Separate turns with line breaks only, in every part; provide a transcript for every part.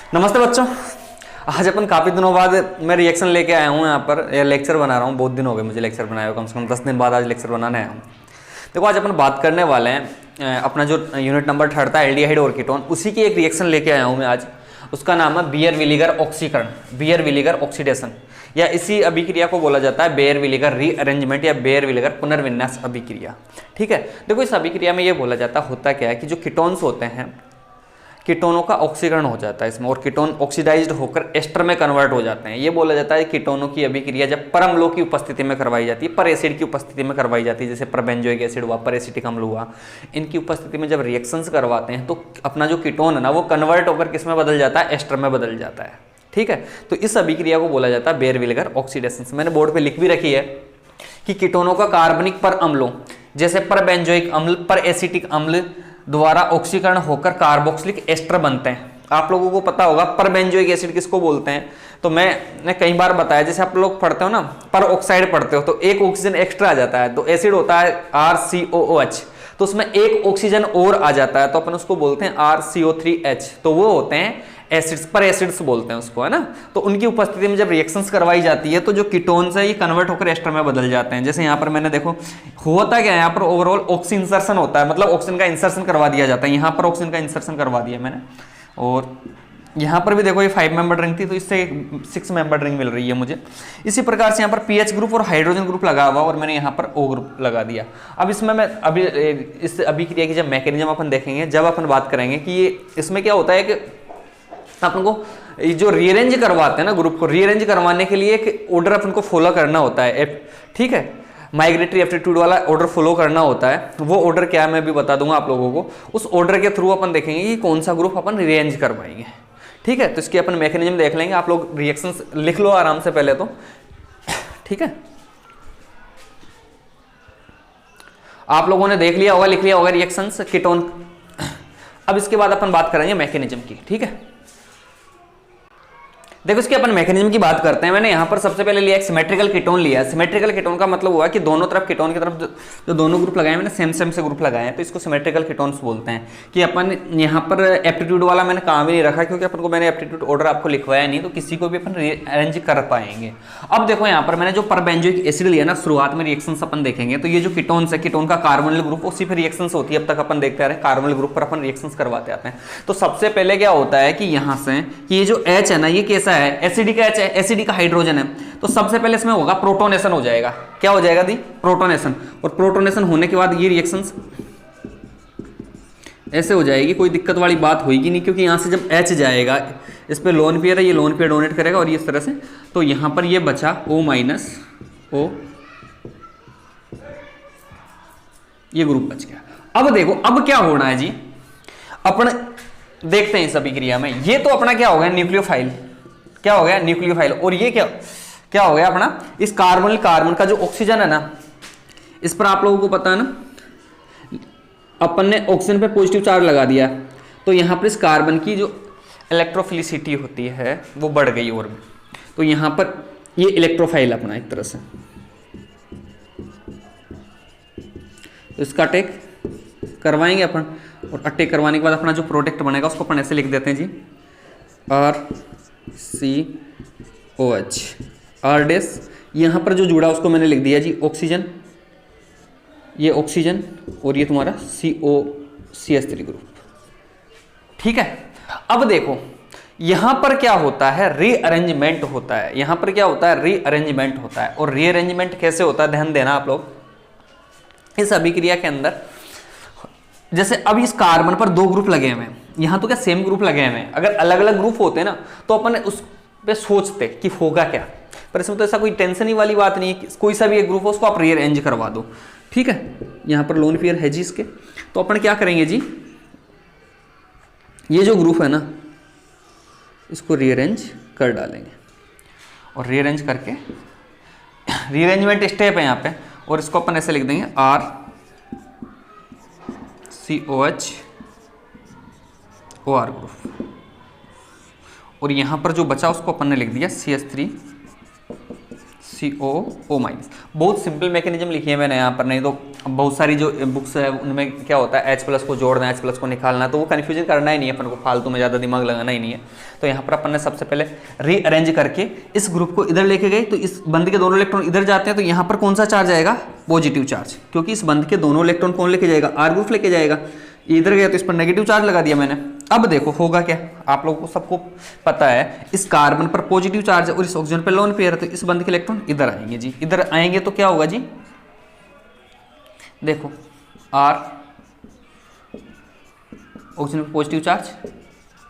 नमस्ते बच्चों। आज अपन काफ़ी दिनों बाद मैं रिएक्शन लेके आया हूँ यहाँ पर, या लेक्चर बना रहा हूँ। बहुत दिन हो गए मुझे लेक्चर बनाए हुए, कम से कम 10 दिन बाद आज लेक्चर बनाने आया हूँ। देखो आज अपन बात करने वाले हैं अपना जो यूनिट नंबर 3 था एल्डिहाइड और कीटोन, उसी की एक रिएक्शन लेके आया हूँ मैं आज। उसका नाम है बियर विलीगर ऑक्सीकरण, बियर विलीगर ऑक्सीडेशन, या इसी अभिक्रिया को बोला जाता है बेयर विलीगर रीअरेंजमेंट या बेयर विलीगर पुनर्विन्यास अभिक्रिया। ठीक है, देखो इस अभिक्रिया में ये बोला जाता होता क्या है कि जो कीटोन्स होते हैं, कीटोनों का ऑक्सीकरण हो जाता है इसमें, और कीटोन ऑक्सीडाइज्ड होकर एस्टर में कन्वर्ट हो जाते हैं। ये बोला जाता है कीटोनों की अभिक्रिया जब पर अम्लों की उपस्थिति में करवाई जाती है, पर एसिड की उपस्थिति में करवाई जाती है, जैसे पर बेंजोइक एसिड हुआ, पर एसिटिक अम्ल हुआ, इनकी उपस्थिति में जब रिएक्शंस करवाते हैं तो अपना जो कीटोन है ना वो कन्वर्ट होकर किस में बदल जाता है, एस्टर में बदल जाता है। ठीक है, तो इस अभिक्रिया को बोला जाता है बेयर विलीगर ऑक्सीडेशन। मैंने बोर्ड पर लिख भी रखी है कि कीटोनों का कार्बनिक पर अम्लों जैसे पर बेंजोइक अम्ल, पर एसिटिक अम्ल द्वारा ऑक्सीकरण होकर कार्बोक्सिलिक एस्टर बनते हैं। आप लोगों को पता होगा पर बेंजोइक एसिड किसको बोलते हैं, तो मैंने कई बार बताया, जैसे आप लोग पढ़ते हो ना पर ऑक्साइड पढ़ते हो तो एक ऑक्सीजन एक्स्ट्रा आ जाता है, तो एसिड होता है RCOOH, तो उसमें एक ऑक्सीजन और आ जाता है तो अपन उसको बोलते हैं RCO3H, तो वो होते हैं एसिड्स, पर एसिड्स बोलते हैं उसको, है ना। तो उनकी उपस्थिति में जब रिएक्शंस करवाई जाती है तो जो कीटोन्स है ये कन्वर्ट होकर एस्टर में बदल जाते हैं। जैसे यहाँ पर मैंने देखो होता क्या है, यहाँ पर ओवरऑल ऑक्सी इंसर्शन होता है, मतलब ऑक्सीजन का इंसर्शन करवा दिया जाता है। यहाँ पर ऑक्सीजन का इंसर्शन करवा दिया मैंने, और यहाँ पर भी देखो ये 5 मेंबर रिंग थी तो इससे 6 मेंबर रिंग मिल रही है मुझे। इसी प्रकार से यहाँ पर पीएच ग्रुप और हाइड्रोजन ग्रुप लगा हुआ और मैंने यहाँ पर O ग्रुप लगा दिया। अब इसमें मैं अभी इस अभिक्रिया की जब मैकेनिज्म अपन देखेंगे, जब अपन बात करेंगे कि ये इसमें क्या होता है कि अपन को जो रीअरेंज करवाते हैं ना ग्रुप को, रीअरेंज करवाने के लिए एक ऑर्डर अपन को फॉलो करना होता है। ठीक है, माइग्रेटरी एप्टीट्यूड वाला ऑर्डर फॉलो करना होता है। वो ऑर्डर क्या है मैं भी बता दूंगा आप लोगों को। उस ऑर्डर के थ्रू अपन देखेंगे कि कौन सा ग्रुप अपन रीअरेंज करवाएंगे। ठीक है, तो इसकी अपन मैकेनिज्म देख लेंगे। आप लोग रिएक्शंस लिख लो आराम से पहले तो। ठीक है, आप लोगों ने देख लिया होगा, लिख लिया होगा रिएक्शंस कीटोन। अब इसके बाद अपन बात करेंगे मैकेनिज्म की। ठीक है, देखो इसके अपन मैकेनिज्म की बात करते हैं। मैंने यहाँ पर सबसे पहले लिया एक सिमेट्रिकल कीटोन लिया है। सिमेट्रिकल कीटोन का मतलब हुआ कि दोनों तरफ कीटोन की तरफ जो दोनों ग्रुप लगाए मैंने सेम सेम से ग्रुप लगाए हैं, तो इसको सिमेट्रिकल कीटोन्स बोलते हैं। कि अपन यहाँ पर एप्टीट्यूड वाला मैंने काम ही नहीं रखा क्योंकि अपन को मैंने एप्टीट्यूड ऑर्डर आपको लिखवाया नहीं, तो किसी को भी अपन अरेंज कर पाएंगे। अब देखो यहाँ पर मैंने जो परबेंजोइक एसिड लिया ना, शुरुआत में रिएक्शंस अपन देखेंगे तो ये जो कीटोन्स है, कीटोन का कार्बोनिल ग्रुप, उसी पर रिएक्शंस होती है। अब तक अपन देखते आ रहे हैं कार्बोनिल ग्रुप पर अपन रिएक्शंस करवाते आते हैं। तो सबसे पहले क्या होता है कि यहाँ से कि ये जो H है ना, ये कैसा है, एसिडिक H है, एसिडिक हाइड्रोजन है, तो सबसे पहले इसमें होगा प्रोटोनेशन हो जाएगा। क्या हो जाएगा दी, प्रोटोनेशन। और प्रोटोनेशन होने के बाद ये रिएक्शंस ऐसे हो जाएगी, कोई दिक्कत वाली बात होगी नहीं, क्योंकि यहाँ से जब H जाएगा इस पे लोन पेयर है, ये लोन पेयर डोनेट करेगा और ये इस तरह से, तो यहाँ पर ये बचा O-O, ये ग्रुप बच गया। अब देखो अब क्या होना है जी, अपन देखते हैं इस अभिक्रिया में। ये तो अपना क्या हो गया, न्यूक्लियोफाइल, क्या हो गया, न्यूक्लियोफाइल। और ये क्या हो गया अपना, इस कार्बोनिल कार्बन का जो ऑक्सीजन है ना, इस पर आप लोगों को पता है ना, अपन ने ऑक्सीजन पे पॉजिटिव चार्ज लगा दिया, तो यहाँ पर इस कार्बन की जो इलेक्ट्रोफिलिसिटी होती है वो बढ़ गई और भी। तो यहाँ पर ये इलेक्ट्रोफाइल अपना एक तरह से, तो इसका अटैक करवाएंगे अपन, और अटैक करवाने के बाद अपना जो प्रोडक्ट बनेगा उसको अपन ऐसे लिख देते हैं जी, RCOH, R डैश, यहाँ पर जो जुड़ा उसको मैंने लिख दिया जी ऑक्सीजन, ये ऑक्सीजन, और ये तुम्हारा COCH3 ग्रुप। ठीक है, अब देखो यहाँ पर क्या होता है, रीअरेंजमेंट होता है। यहाँ पर क्या होता है, रीअरेंजमेंट होता है। और रीअरेंजमेंट कैसे होता है, ध्यान देना आप लोग। इस अभिक्रिया के अंदर जैसे अब इस कार्बन पर 2 ग्रुप लगे हुए हैं, यहाँ तो क्या सेम ग्रुप लगे हुए हैं। अगर अलग अलग ग्रुप होते ना तो अपन उस पे सोचते कि होगा क्या, पर इसमें तो ऐसा कोई टेंशन ही वाली बात नहीं है। कोई सा भी एक ग्रुप हो उसको आप रीअरेंज करवा दो। ठीक है, यहाँ पर लोन पेयर है जी इसके, तो अपन क्या करेंगे जी, ये जो ग्रुप है ना इसको रीअरेंज कर डालेंगे, और रीअरेंज करके रीअरेंजमेंट स्टेप है यहाँ पे, और इसको अपन ऐसे लिख देंगे RCOH OR ग्रुप, और यहाँ पर जो बचा उसको अपन ने लिख दिया CH3CO O-। बहुत सिंपल मैकेनिज्म लिखी है मैंने यहाँ पर, नहीं तो अब बहुत सारी जो बुक्स है उनमें क्या होता है H+ को जोड़ना है, H+ को निकालना, तो वो कन्फ्यूजन करना ही नहीं है अपन को, फालतू में ज़्यादा दिमाग लगाना ही नहीं है। तो यहाँ पर अपन ने सबसे पहले रीअरेंज करके इस ग्रुप को इधर लेके गए, तो इस बंद के दोनों इलेक्ट्रॉन इधर जाते हैं, तो यहाँ पर कौन सा चार्ज आएगा, पॉजिटिव चार्ज, क्योंकि इस बंद के दोनों इलेक्ट्रॉन कौन लेके जाएगा, R ग्रुप लेके जाएगा। इधर गया तो इस पर नेगेटिव चार्ज लगा दिया मैंने। अब देखो होगा क्या, आप लोगों को सबको पता है इस कार्बन पर पॉजिटिव चार्ज है और इस ऑक्सीजन पर लोन पेयर है, तो इस बंद के इलेक्ट्रॉन इधर आएंगे जी। इधर आएंगे तो क्या होगा जी, देखो R ऑक्सीजन पर पॉजिटिव चार्ज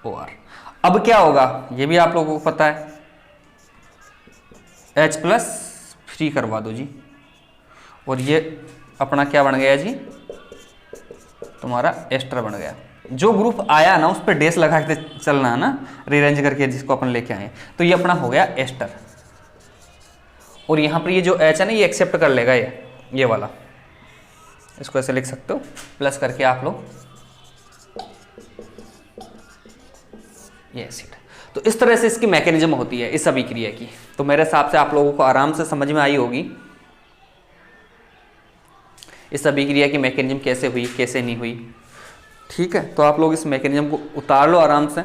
OR। अब क्या होगा ये भी आप लोगों को पता है, H+ फ्री करवा दो जी, और ये अपना क्या बन गया जी, तुम्हारा एस्टर बन गया। जो ग्रुप आया ना उस पर डैश लगा के चलना है ना, रीअरेंज करके जिसको अपन लेके आए, तो ये अपना हो गया एस्टर। और यहाँ पर ये जो H है ना ये एक्सेप्ट कर लेगा, ये वाला, इसको ऐसे लिख सकते हो प्लस करके आप लोग ये एसिड। तो इस तरह से इसकी मैकेनिज्म होती है इस अभिक्रिया की। तो मेरे हिसाब से आप लोगों को आराम से समझ में आई होगी इस अभिक्रिया की मैकेनिज्म कैसे हुई कैसे नहीं हुई। ठीक है, तो आप लोग इस मैकेनिज्म को उतार लो आराम से।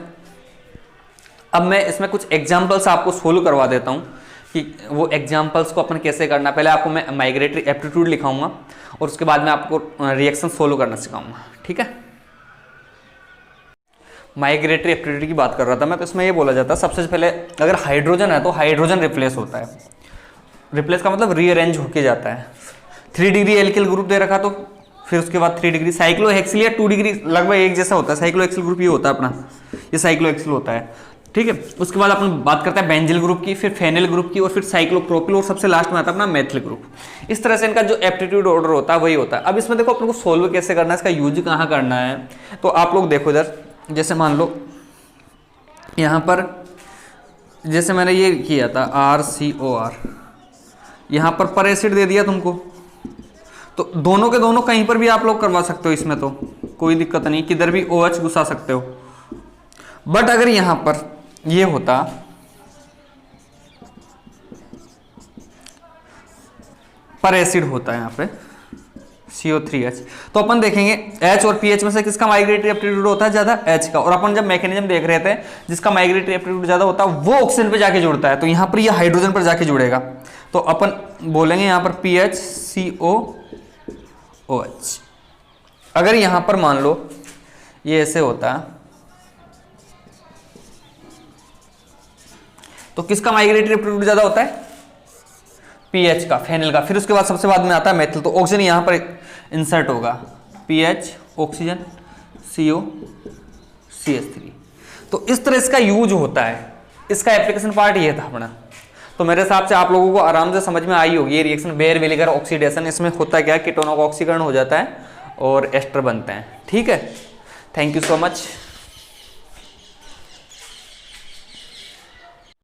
अब मैं इसमें कुछ एग्जांपल्स आपको सोल्व करवा देता हूँ कि वो एग्जांपल्स को अपन कैसे करना। पहले आपको मैं माइग्रेटरी एप्टीट्यूड लिखाऊंगा और उसके बाद मैं आपको रिएक्शन सोल्व करना सिखाऊंगा। ठीक है, माइग्रेटरी एप्टीट्यूड की बात कर रहा था मैं, तो इसमें ये बोला जाता है सबसे पहले अगर हाइड्रोजन है तो हाइड्रोजन रिप्लेस होता है। रिप्लेस का मतलब रीअरेंज होके जाता है। 3 डिग्री एल्किल ग्रुप दे रखा तो फिर उसके बाद 3 डिग्री साइक्लोहेक्सिल या 2 डिग्री लगभग एक जैसा होता है। साइक्लोहेक्सिल ग्रुप ये होता है अपना, ये साइक्लोहेक्सिल होता है। ठीक है, उसके बाद अपन बात करते हैं बेंजिल ग्रुप की, फिर फेनिल ग्रुप की, और फिर साइक्लोप्रोपिल, और सबसे लास्ट में आता है अपना मेथिल ग्रुप। इस तरह से इनका जो एप्टीट्यूड ऑर्डर होता है वही होता है। अब इसमें देखो अपन को सोल्व कैसे करना है, इसका यूज कहाँ करना है। तो आप लोग देखो इधर, जैसे मान लो यहाँ पर जैसे मैंने ये किया था RCOR, यहाँ पर एसिड दे दिया तुमको, तो दोनों के दोनों कहीं पर भी आप लोग करवा सकते हो, इसमें तो कोई दिक्कत नहीं, किधर भी OH घुसा सकते हो। बट अगर यहाँ पर ये होता पर एसिड होता है यहाँ पे CO3H, तो अपन देखेंगे H और PH में से किसका माइग्रेटरी एप्टीट्यूड होता है ज्यादा, H का। और अपन जब मैकेनिज्म देख रहे थे जिसका माइग्रेटरी एप्टीट्यूड ज्यादा होता है वो ऑक्सीजन पे जाके जुड़ता है, तो यहाँ पर ये हाइड्रोजन पर जाके जुड़ेगा। तो अपन बोलेंगे यहाँ पर PHCOOH। अगर यहाँ पर मान लो ये ऐसे होता है तो किसका माइग्रेटरी एप्टीट्यूड ज्यादा होता है, पीएच का, फेनिल का। फिर उसके बाद सबसे बाद में आता है मेथिल, तो ऑक्सीजन यहां पर इंसर्ट होगा, पीएच ऑक्सीजन CO CH3। तो इस तरह इसका यूज होता है, इसका एप्लीकेशन पार्ट ये था अपना। तो मेरे हिसाब से आप लोगों को आराम से समझ में आई होगी ये रिएक्शन बेयर विनेगर ऑक्सीडेशन। इसमें होता क्या है, कीटोनों का ऑक्सीकरण हो जाता है और एस्टर बनते हैं। ठीक है, थैंक यू सो मच।